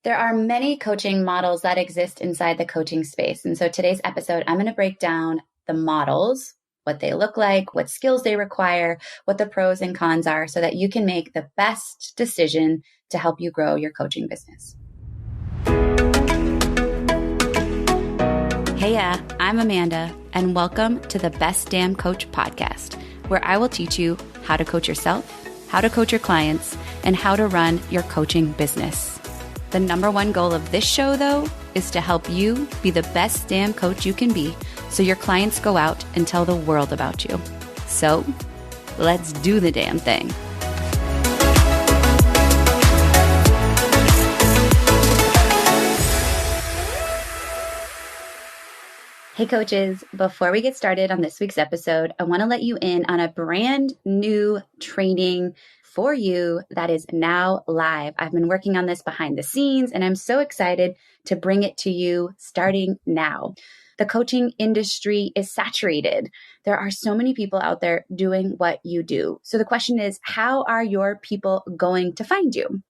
There are many coaching models that exist inside the coaching space. And so today's episode, I'm going to break down the models, what they look like, what skills they require, what the pros and cons are, so that you can make the best decision to help you grow your coaching business. Hey, I'm Amanda, and welcome to the Best Damn Coach podcast, where I will teach you how to coach yourself, how to coach your clients, and how to run your coaching business. The number one goal of this show, though, is to help you be the best damn coach you can be so your clients go out and tell the world about you. So let's do the damn thing. Hey coaches, before we get started on this week's episode, I want to let you in on a brand new training for you that is now live. I've been working on this behind the scenes and I'm so excited to bring it to you starting now. The coaching industry is saturated. There are so many people out there doing what you do. So the question is, how are your people going to find you?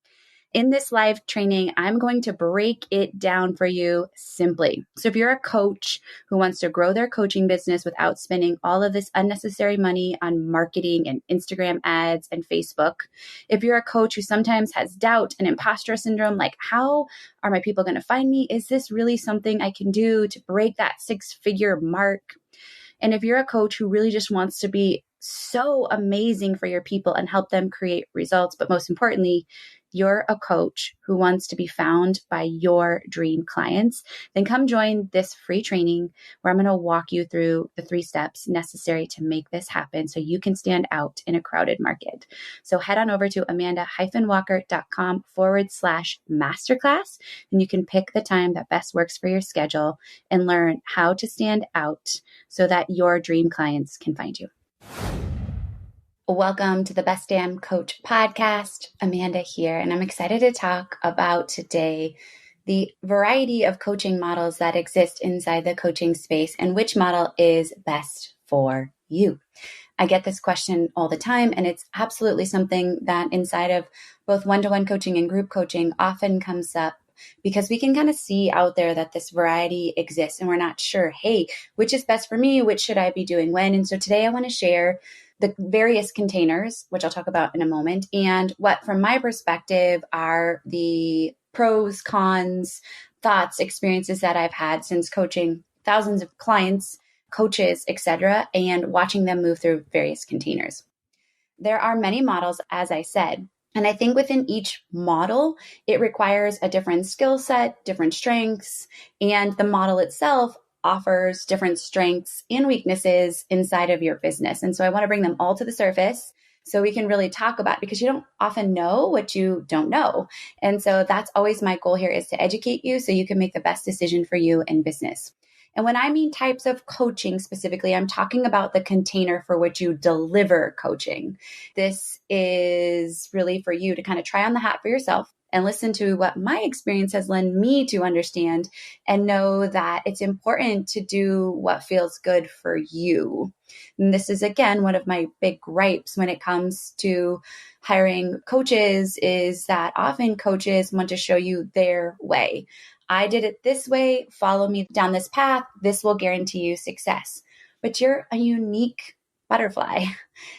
In this live training, I'm going to break it down for you simply. So if you're a coach who wants to grow their coaching business without spending all of this unnecessary money on marketing and Instagram ads and Facebook, if you're a coach who sometimes has doubt and imposter syndrome, like how are my people going to find me? Is this really something I can do to break that 6-figure mark? And if you're a coach who really just wants to be so amazing for your people and help them create results, but most importantly, you're a coach who wants to be found by your dream clients, then come join this free training where I'm going to walk you through the 3 steps necessary to make this happen so you can stand out in a crowded market. So head on over to amanda-walker.com/masterclass, and you can pick the time that best works for your schedule and learn how to stand out so that your dream clients can find you. Welcome to the Best Damn Coach podcast. Amanda here, and I'm excited to talk about today the variety of coaching models that exist inside the coaching space and which model is best for you. I get this question all the time, and it's absolutely something that inside of both one-to-one coaching and group coaching often comes up because we can kind of see out there that this variety exists and we're not sure, hey, which is best for me? Which should I be doing when? And so today I want to share the various containers, which I'll talk about in a moment, and what from my perspective are the pros, cons, thoughts, experiences that I've had since coaching thousands of clients, coaches, etc., and watching them move through various containers. There are many models, as I said, and I think within each model, it requires a different skill set, different strengths, and the model itself offers different strengths and weaknesses inside of your business. And so I want to bring them all to the surface so we can really talk about it, because you don't often know what you don't know. And so that's always my goal here, is to educate you so you can make the best decision for you in business. And when I mean types of coaching specifically, I'm talking about the container for which you deliver coaching. This is really for you to kind of try on the hat for yourself and listen to what my experience has led me to understand and know that it's important to do what feels good for you. And this is, again, one of my big gripes when it comes to hiring coaches, is that often coaches want to show you their way. I did it this way, follow me down this path, this will guarantee you success. But you're a unique butterfly.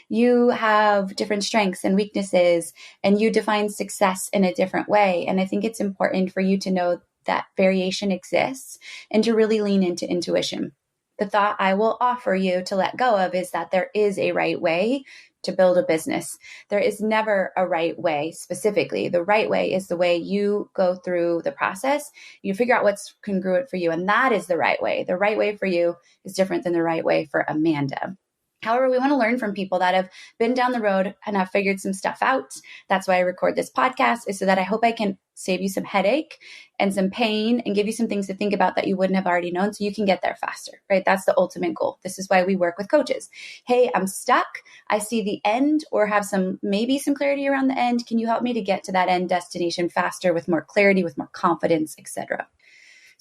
You have different strengths and weaknesses, and you define success in a different way. And I think it's important for you to know that variation exists and to really lean into intuition. The thought I will offer you to let go of is that there is a right way to build a business. There is never a right way specifically. The right way is the way you go through the process. You figure out what's congruent for you, and that is the right way. The right way for you is different than the right way for Amanda. However, we want to learn from people that have been down the road and have figured some stuff out. That's why I record this podcast, is so that I hope I can save you some headache and some pain and give you some things to think about that you wouldn't have already known so you can get there faster, right? That's the ultimate goal. This is why we work with coaches. Hey, I'm stuck. I see the end or have maybe some clarity around the end. Can you help me to get to that end destination faster with more clarity, with more confidence, etc.?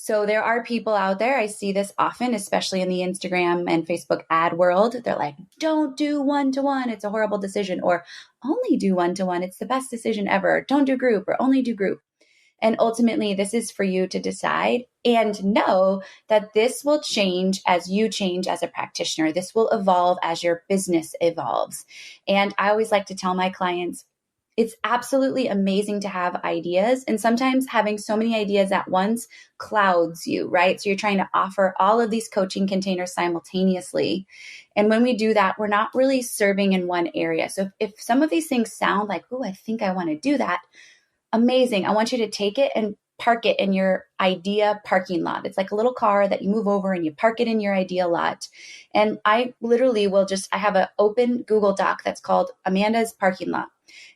So there are people out there, I see this often, especially in the Instagram and Facebook ad world. They're like, don't do one-to-one. It's a horrible decision. Or only do one-to-one. It's the best decision ever. Don't do group, or only do group. And ultimately, this is for you to decide and know that this will change as you change as a practitioner. This will evolve as your business evolves. And I always like to tell my clients, it's absolutely amazing to have ideas. And sometimes having so many ideas at once clouds you, right? So you're trying to offer all of these coaching containers simultaneously. And when we do that, we're not really serving in one area. So if some of these things sound like, oh, I think I want to do that, amazing. I want you to take it and park it in your idea parking lot. It's like a little car that you move over and you park it in your idea lot. And I literally will I have an open Google Doc that's called Amanda's Parking Lot.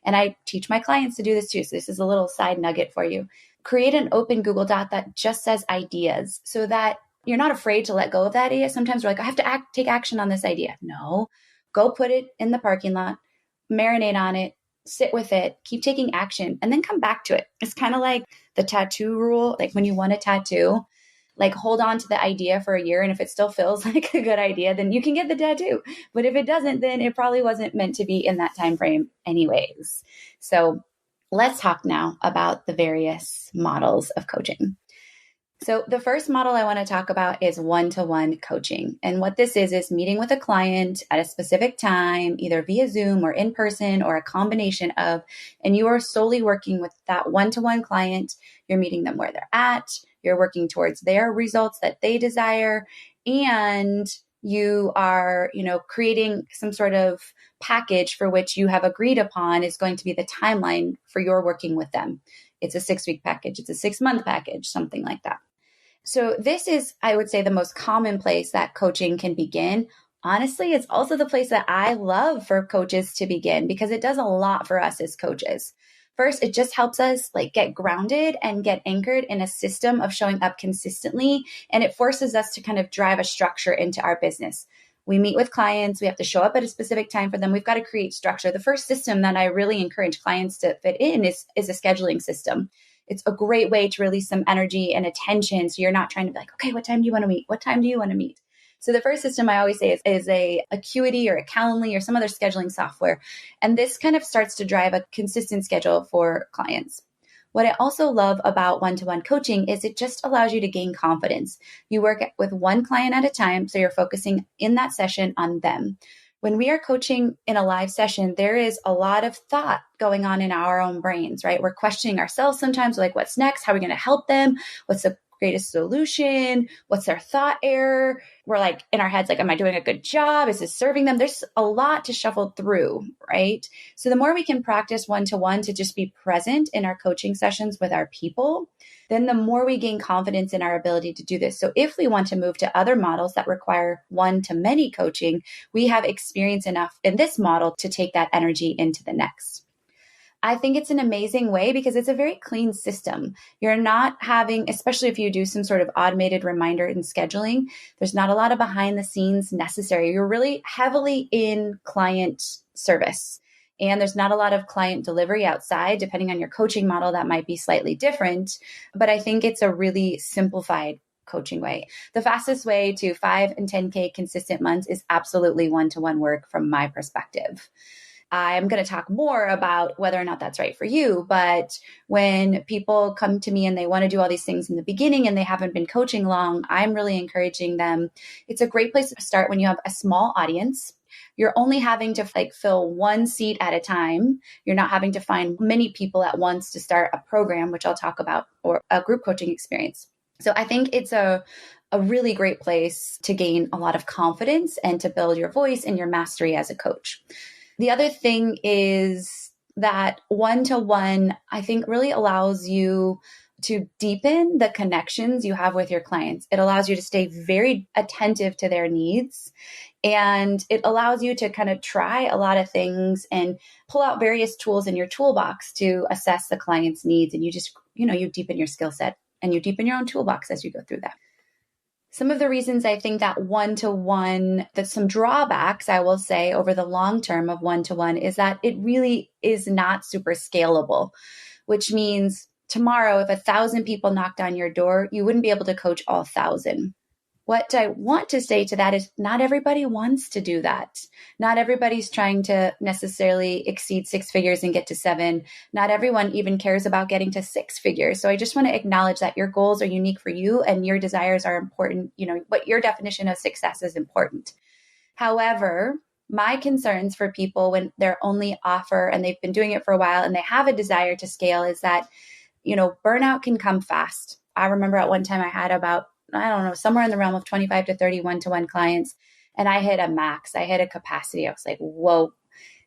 And I teach my clients to do this too. So this is a little side nugget for you. Create an open Google Doc that just says ideas so that you're not afraid to let go of that idea. Sometimes we're like, I have to take action on this idea. No, go put it in the parking lot, marinate on it, sit with it, keep taking action, and then come back to it. It's kind of like the tattoo rule. Like when you want a tattoo, like hold on to the idea for a year. And if it still feels like a good idea, then you can get the tattoo. But if it doesn't, then it probably wasn't meant to be in that time frame anyways. So let's talk now about the various models of coaching. So the first model I want to talk about is one-to-one coaching. And what this is meeting with a client at a specific time, either via Zoom or in person or a combination of, and you are solely working with that one-to-one client. You're meeting them where they're at. You're working towards their results that they desire. And you are, creating some sort of package for which you have agreed upon is going to be the timeline for your working with them. It's a 6-week package. It's a 6-month package, something like that. So this is, I would say, the most common place that coaching can begin. Honestly, it's also the place that I love for coaches to begin because it does a lot for us as coaches. First, it just helps us get grounded and get anchored in a system of showing up consistently. And it forces us to kind of drive a structure into our business. We meet with clients. We have to show up at a specific time for them. We've got to create structure. The first system that I really encourage clients to fit in is a scheduling system. It's a great way to release some energy and attention. So you're not trying to be like, okay, what time do you want to meet? What time do you want to meet? So the first system I always say is a Acuity or a Calendly or some other scheduling software. And this kind of starts to drive a consistent schedule for clients. What I also love about one-to-one coaching is it just allows you to gain confidence. You work with one client at a time, so you're focusing in that session on them. When we are coaching in a live session, there is a lot of thought going on in our own brains, right? We're questioning ourselves sometimes, like, what's next? How are we going to help them? What's the greatest solution? What's their thought error? We're like in our heads, like, am I doing a good job? Is this serving them? There's a lot to shuffle through, right? So the more we can practice one-to-one to just be present in our coaching sessions with our people, then the more we gain confidence in our ability to do this. So if we want to move to other models that require one-to-many coaching, we have experience enough in this model to take that energy into the next. I think it's an amazing way because it's a very clean system. You're not having, especially if you do some sort of automated reminder and scheduling, there's not a lot of behind the scenes necessary. You're really heavily in client service. And there's not a lot of client delivery outside. Depending on your coaching model, that might be slightly different. But I think it's a really simplified coaching way. The fastest way to 5 and 10K consistent months is absolutely one-to-one work from my perspective. I'm going to talk more about whether or not that's right for you. But when people come to me and they want to do all these things in the beginning and they haven't been coaching long, I'm really encouraging them. It's a great place to start when you have a small audience. You're only having to fill one seat at a time. You're not having to find many people at once to start a program, which I'll talk about, or a group coaching experience. So I think it's a really great place to gain a lot of confidence and to build your voice and your mastery as a coach. The other thing is that one-to-one, I think, really allows you to deepen the connections you have with your clients. It allows you to stay very attentive to their needs. And it allows you to kind of try a lot of things and pull out various tools in your toolbox to assess the client's needs. And you just, you deepen your skill set and you deepen your own toolbox as you go through that. Some of the reasons I think that one-to-one, that some drawbacks, I will say, over the long term of one-to-one is that it really is not super scalable, which means tomorrow, if 1,000 people knocked on your door, you wouldn't be able to coach all 1,000. What I want to say to that is not everybody wants to do that. Not everybody's trying to necessarily exceed six figures and get to seven. Not everyone even cares about getting to six figures. So I just want to acknowledge that your goals are unique for you and your desires are important. What your definition of success is important. However, my concerns for people when they're only offer and they've been doing it for a while and they have a desire to scale is that, burnout can come fast. I remember at one time I had about, I don't know, somewhere in the realm of 25 to 30 one-to-one clients. And I hit a max. I hit a capacity. I was like, whoa.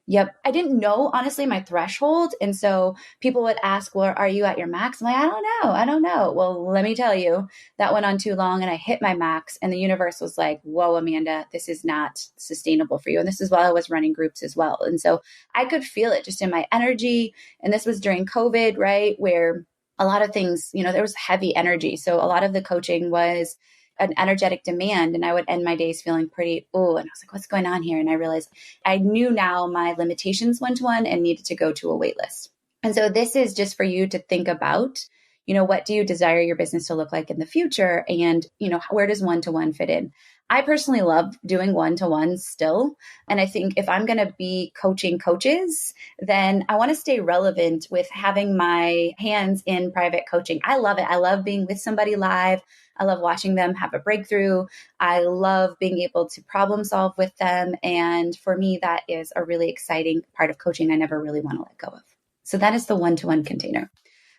Yep. I didn't know, honestly, my threshold. And so people would ask, well, are you at your max? I'm like, I don't know. I don't know. Well, let me tell you, that went on too long and I hit my max. And the universe was like, whoa, Amanda, this is not sustainable for you. And this is while I was running groups as well. And so I could feel it just in my energy. And this was during COVID, right? Where a lot of things, there was heavy energy. So a lot of the coaching was an energetic demand, and I would end my days feeling pretty, and I was like, what's going on here? And I realized I knew now my limitations one-to-one and needed to go to a wait list. And so this is just for you to think about, what do you desire your business to look like in the future? And, where does one-to-one fit in? I personally love doing one-to-one still. And I think if I'm going to be coaching coaches, then I want to stay relevant with having my hands in private coaching. I love it. I love being with somebody live. I love watching them have a breakthrough. I love being able to problem solve with them. And for me, that is a really exciting part of coaching I never really want to let go of. So that is the one-to-one container.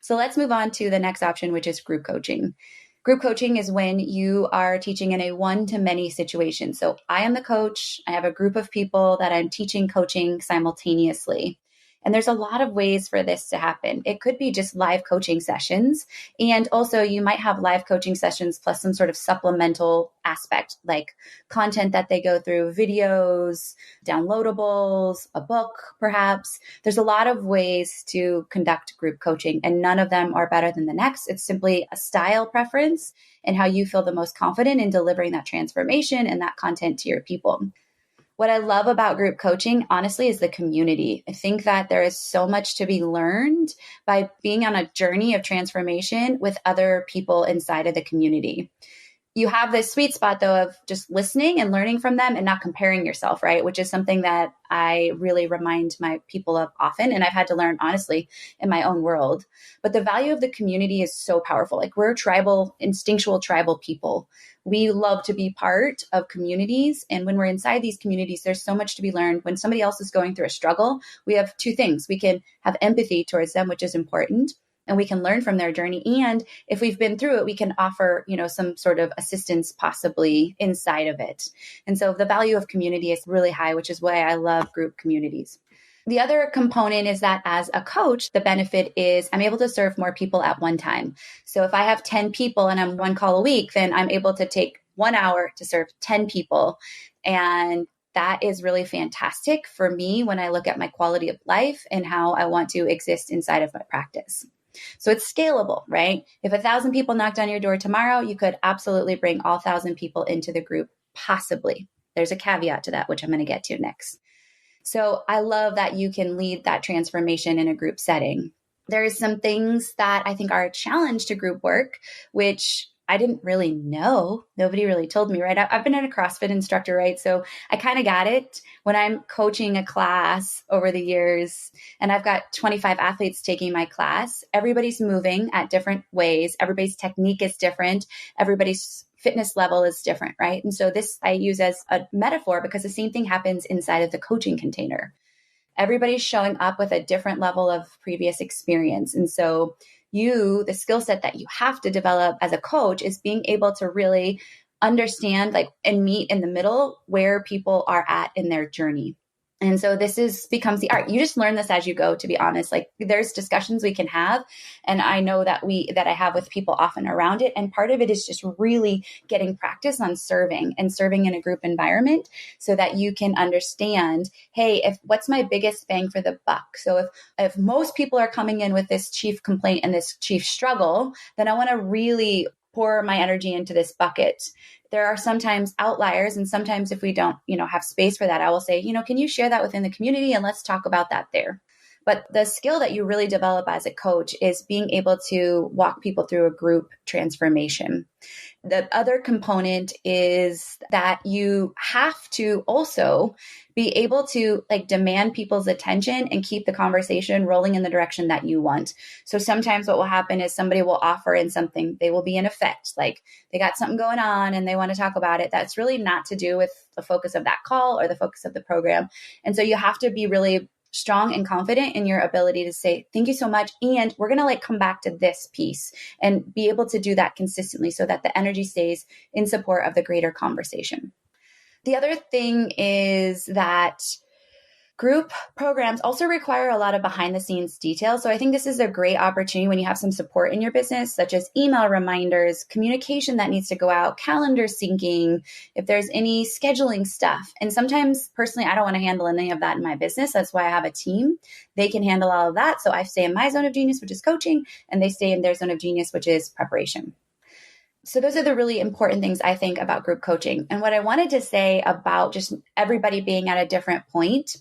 So let's move on to the next option, which is group coaching. Group coaching is when you are teaching in a one-to-many situation. So I am the coach. I have a group of people that I'm teaching coaching simultaneously. And there's a lot of ways for this to happen. It could be just live coaching sessions. And also you might have live coaching sessions plus some sort of supplemental aspect, like content that they go through, videos, downloadables, a book, perhaps. There's a lot of ways to conduct group coaching, and none of them are better than the next. It's simply a style preference and how you feel the most confident in delivering that transformation and that content to your people. What I love about group coaching, honestly, is the community. I think that there is so much to be learned by being on a journey of transformation with other people inside of the community. You have this sweet spot, though, of just listening and learning from them and not comparing yourself, right? Which is something that I really remind my people of often. And I've had to learn, honestly, in my own world. But the value of the community is so powerful. Like, we're tribal, instinctual tribal people. We love to be part of communities. And when we're inside these communities, there's so much to be learned. When somebody else is going through a struggle, we have two things. We can have empathy towards them, which is important, and we can learn from their journey. And if we've been through it, we can offer, some sort of assistance possibly inside of it. And so the value of community is really high, which is why I love group communities. The other component is that as a coach, the benefit is I'm able to serve more people at one time. So if I have 10 people and I'm one call a week, then I'm able to take 1 hour to serve 10 people. And that is really fantastic for me when I look at my quality of life and how I want to exist inside of my practice. So it's scalable, right? If 1,000 people knocked on your door tomorrow, you could absolutely bring all 1,000 people into the group, possibly. There's a caveat to that, which I'm going to get to next. So I love that you can lead that transformation in a group setting. There's some things that I think are a challenge to group work, which I didn't really know. Nobody really told me, right? I've been a CrossFit instructor, right? So I kind of got it when I'm coaching a class over the years and I've got 25 athletes taking my class. Everybody's moving at different ways. Everybody's technique is different. Everybody's fitness level is different, right? And so this I use as a metaphor because the same thing happens inside of the coaching container. Everybody's showing up with a different level of previous experience. And so the skill set that you have to develop as a coach is being able to really understand and meet in the middle where people are at in their journey. And so becomes the art. You just learn this as you go, to be honest. There's discussions we can have. And I know that I have with people often around it. And part of it is just really getting practice on serving in a group environment so that you can understand, hey, what's my biggest bang for the buck? So if most people are coming in with this chief complaint and this chief struggle, then I want to really pour my energy into this bucket. There are sometimes outliers. And sometimes if we don't, have space for that, I will say, can you share that within the community and let's talk about that there. But the skill that you really develop as a coach is being able to walk people through a group transformation. The other component is that you have to also be able to like demand people's attention and keep the conversation rolling in the direction that you want. So sometimes what will happen is somebody will offer in something, they will be in effect, like they got something going on and they want to talk about it. That's really not to do with the focus of that call or the focus of the program. And so you have to be really strong and confident in your ability to say, thank you so much. And we're going to like come back to this piece and be able to do that consistently so that the energy stays in support of the greater conversation. The other thing is that group programs also require a lot of behind the scenes details. So I think this is a great opportunity when you have some support in your business, such as email reminders, communication that needs to go out, calendar syncing, if there's any scheduling stuff. And sometimes personally, I don't want to handle any of that in my business. That's why I have a team. They can handle all of that. So I stay in my zone of genius, which is coaching, and they stay in their zone of genius, which is preparation. So those are the really important things I think about group coaching. And what I wanted to say about just everybody being at a different point,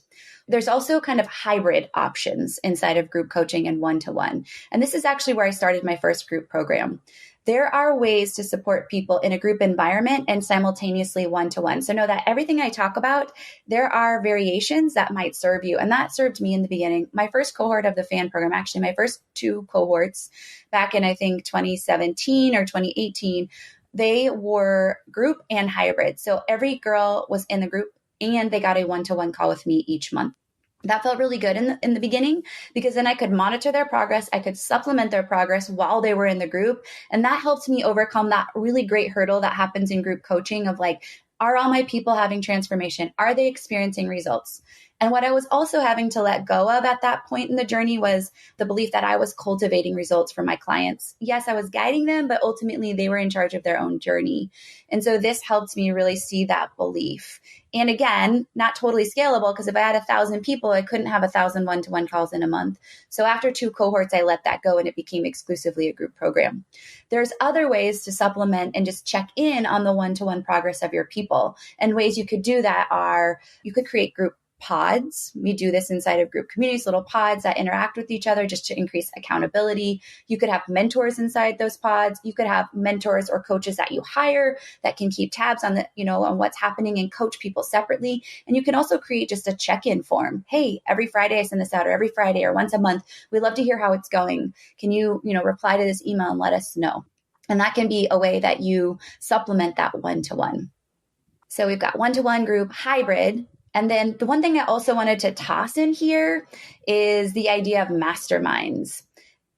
there's also kind of hybrid options inside of group coaching and one-to-one. And this is actually where I started my first group program. There are ways to support people in a group environment and simultaneously one-to-one. So know that everything I talk about, there are variations that might serve you. And that served me in the beginning. My first cohort of the FAN program, actually my first two cohorts back in, I think, 2017 or 2018, they were group and hybrid. So every girl was in the group and they got a one-to-one call with me each month. That felt really good in the beginning because then I could monitor their progress. I could supplement their progress while they were in the group. And that helped me overcome that really great hurdle that happens in group coaching of like, are all my people having transformation? Are they experiencing results? And what I was also having to let go of at that point in the journey was the belief that I was cultivating results for my clients. Yes, I was guiding them, but ultimately they were in charge of their own journey. And so this helped me really see that belief. And again, not totally scalable because if I had 1,000 people, I couldn't have 1,000 one-to-one calls in a month. So after two cohorts, I let that go and it became exclusively a group program. There's other ways to supplement and just check in on the one-to-one progress of your people. And ways you could do that are you could create group pods. We do this inside of group communities, little pods that interact with each other just to increase accountability. You could have mentors inside those pods. You could have mentors or coaches that you hire that can keep tabs on on what's happening and coach people separately. And you can also create just a check-in form. Hey, every Friday I send this out, or every Friday or once a month. We'd love to hear how it's going. Can you, reply to this email and let us know? And that can be a way that you supplement that one-to-one. So we've got one-to-one, group, hybrid. And then the one thing I also wanted to toss in here is the idea of masterminds.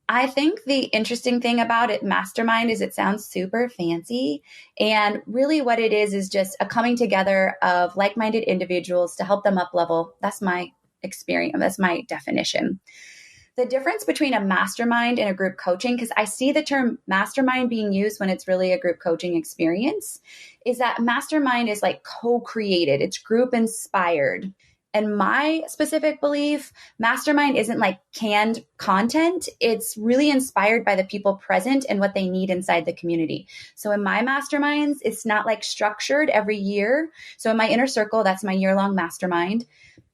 I think the interesting thing about it, mastermind, is it sounds super fancy. And really what it is just a coming together of like-minded individuals to help them up level. That's my experience. That's my definition. The difference between a mastermind and a group coaching, because I see the term mastermind being used when it's really a group coaching experience, is that mastermind is like co-created. It's group inspired. And my specific belief, mastermind isn't like canned content. It's really inspired by the people present and what they need inside the community. So in my masterminds, it's not like structured every year. So in my inner circle, that's my year-long mastermind.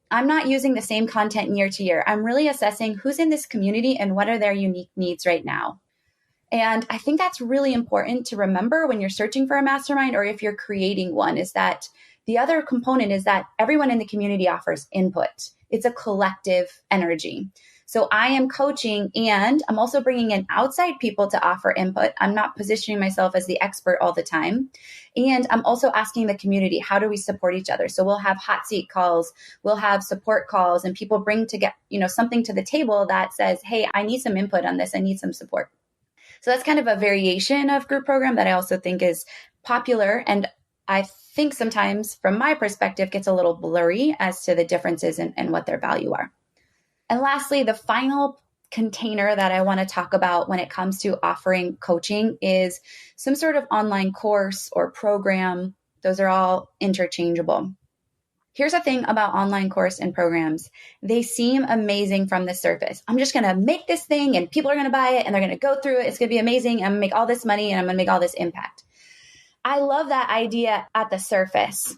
I'm not using the same content year to year. I'm really assessing who's in this community and what are their unique needs right now. And I think that's really important to remember when you're searching for a mastermind or if you're creating one, is that the other component is that everyone in the community offers input. It's a collective energy. So I am coaching and I'm also bringing in outside people to offer input. I'm not positioning myself as the expert all the time. And I'm also asking the community, how do we support each other? So we'll have hot seat calls, we'll have support calls, and people bring to get, something to the table that says, hey, I need some input on this. I need some support. So that's kind of a variation of group program that I also think is popular. And I think sometimes from my perspective gets a little blurry as to the differences and what their value are. And lastly, the final container that I want to talk about when it comes to offering coaching is some sort of online course or program. Those are all interchangeable. Here's the thing about online course and programs. They seem amazing from the surface. I'm just going to make this thing and people are going to buy it and they're going to go through it. It's going to be amazing. I'm going to make all this money and I'm going to make all this impact. I love that idea at the surface.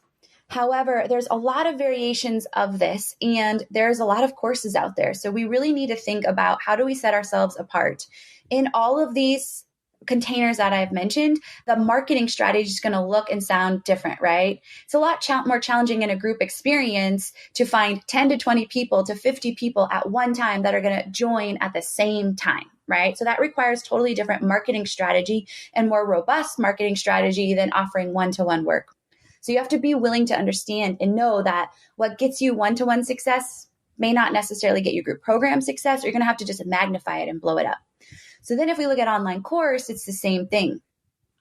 However, there's a lot of variations of this, and there's a lot of courses out there. So we really need to think about, how do we set ourselves apart? In all of these containers that I've mentioned, the marketing strategy is going to look and sound different, right? It's a lot more challenging in a group experience to find 10 to 20 people to 50 people at one time that are going to join at the same time, right? So that requires totally different marketing strategy and more robust marketing strategy than offering one-to-one work. So you have to be willing to understand and know that what gets you one-to-one success may not necessarily get you group program success, or you're going to have to just magnify it and blow it up. So then if we look at online course, it's the same thing.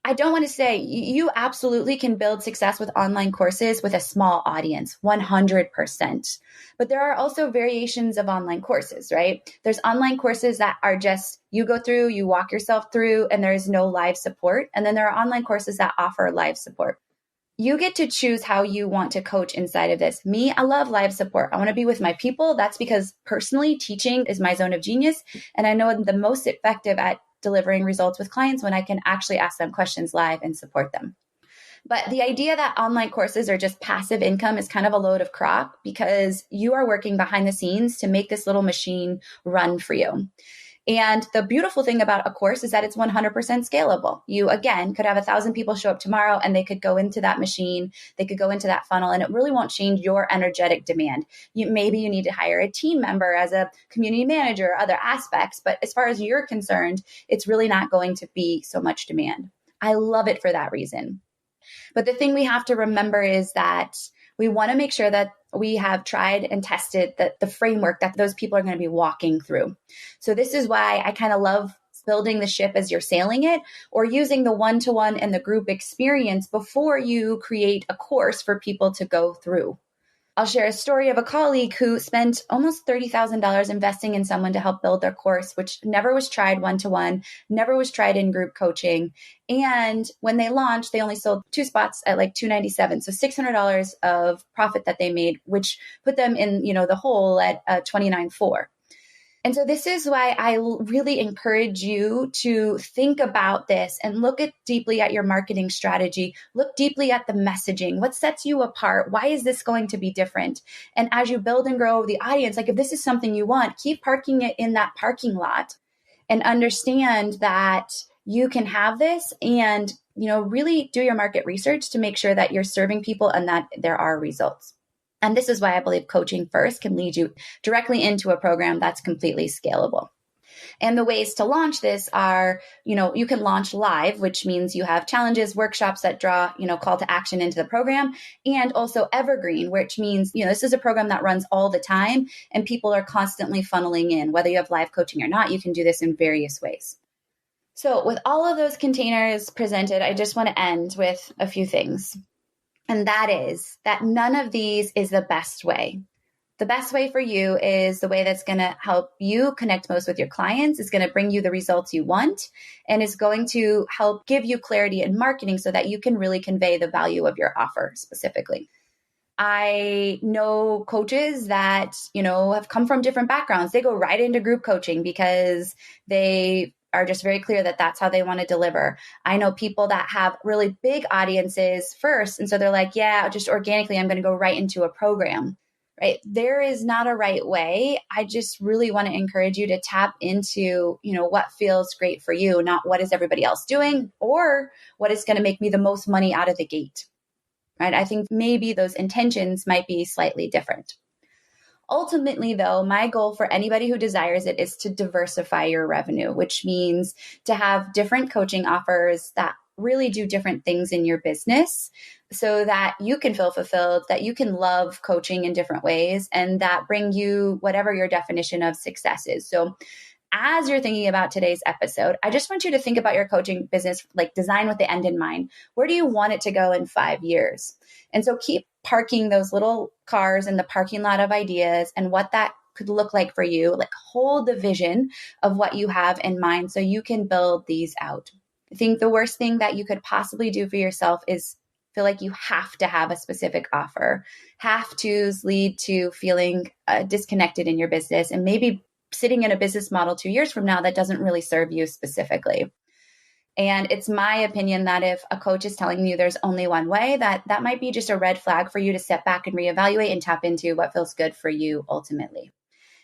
I don't want to say you absolutely can build success with online courses with a small audience, 100%. But there are also variations of online courses, right? There's online courses that are just, you go through, you walk yourself through, and there is no live support. And then there are online courses that offer live support. You get to choose how you want to coach inside of this. Me, I love live support. I want to be with my people. That's because personally, teaching is my zone of genius. And I know I'm the most effective at delivering results with clients when I can actually ask them questions live and support them. But the idea that online courses are just passive income is kind of a load of crap, because you are working behind the scenes to make this little machine run for you. And the beautiful thing about a course is that it's 100% scalable. You, again, could have 1,000 people show up tomorrow and they could go into that machine, they could go into that funnel, and it really won't change your energetic demand. Maybe you need to hire a team member as a community manager, other aspects, but as far as you're concerned, it's really not going to be so much demand. I love it for that reason. But the thing we have to remember is that we want to make sure that we have tried and tested the framework that those people are going to be walking through. So this is why I kind of love building the ship as you're sailing it, or using the one-to-one and the group experience before you create a course for people to go through. I'll share a story of a colleague who spent almost $30,000 investing in someone to help build their course, which never was tried one-to-one, never was tried in group coaching. And when they launched, they only sold 2 spots at like $297. So $600 of profit that they made, which put them in, the hole at $29,400. And so this is why I really encourage you to think about this and look deeply at your marketing strategy, look deeply at the messaging. What sets you apart? Why is this going to be different? And as you build and grow the audience, like if this is something you want, keep parking it in that parking lot and understand that you can have this, and, really do your market research to make sure that you're serving people and that there are results. And this is why I believe coaching first can lead you directly into a program that's completely scalable. And the ways to launch this are, you can launch live, which means you have challenges, workshops that draw, call to action into the program, and also evergreen, which means, this is a program that runs all the time and people are constantly funneling in. Whether you have live coaching or not, you can do this in various ways. So with all of those containers presented, I just want to end with a few things. And that is that none of these is the best way. The best way for you is the way that's going to help you connect most with your clients, is going to bring you the results you want, and is going to help give you clarity in marketing so that you can really convey the value of your offer specifically. I know coaches that, have come from different backgrounds. They go right into group coaching because they are just very clear that that's how they want to deliver. I know people that have really big audiences first. And so they're like, yeah, just organically, I'm going to go right into a program, right? There is not a right way. I just really want to encourage you to tap into, what feels great for you, not what is everybody else doing or what is going to make me the most money out of the gate, right? I think maybe those intentions might be slightly different. Ultimately, though, my goal for anybody who desires it is to diversify your revenue, which means to have different coaching offers that really do different things in your business so that you can feel fulfilled, that you can love coaching in different ways, and that bring you whatever your definition of success is. So as you're thinking about today's episode, I just want you to think about your coaching business, like design with the end in mind. Where do you want it to go in 5 years? And so keep parking those little cars in the parking lot of ideas and what that could look like for you. Like hold the vision of what you have in mind so you can build these out. I think the worst thing that you could possibly do for yourself is feel like you have to have a specific offer. Have tos lead to feeling disconnected in your business and maybe sitting in a business model 2 years from now that doesn't really serve you specifically. And it's my opinion that if a coach is telling you there's only one way, that might be just a red flag for you to step back and reevaluate and tap into what feels good for you ultimately.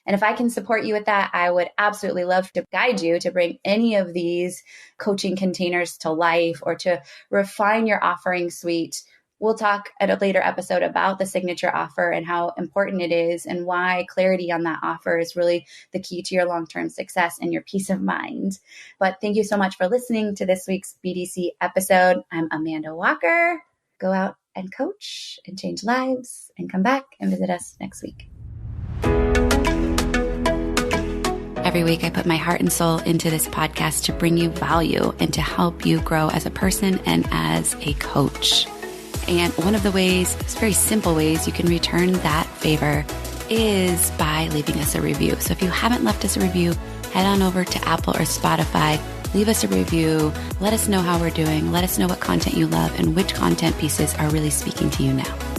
And if I can support you with that, I would absolutely love to guide you to bring any of these coaching containers to life or to refine your offering suite. We'll talk at a later episode about the signature offer and how important it is and why clarity on that offer is really the key to your long-term success and your peace of mind. But thank you so much for listening to this week's BDC episode. I'm Amanda Walker. Go out and coach and change lives and come back and visit us next week. Every week, I put my heart and soul into this podcast to bring you value and to help you grow as a person and as a coach. And one of the ways, very simple ways you can return that favor is by leaving us a review. So if you haven't left us a review, head on over to Apple or Spotify, leave us a review, let us know how we're doing, let us know what content you love and which content pieces are really speaking to you now.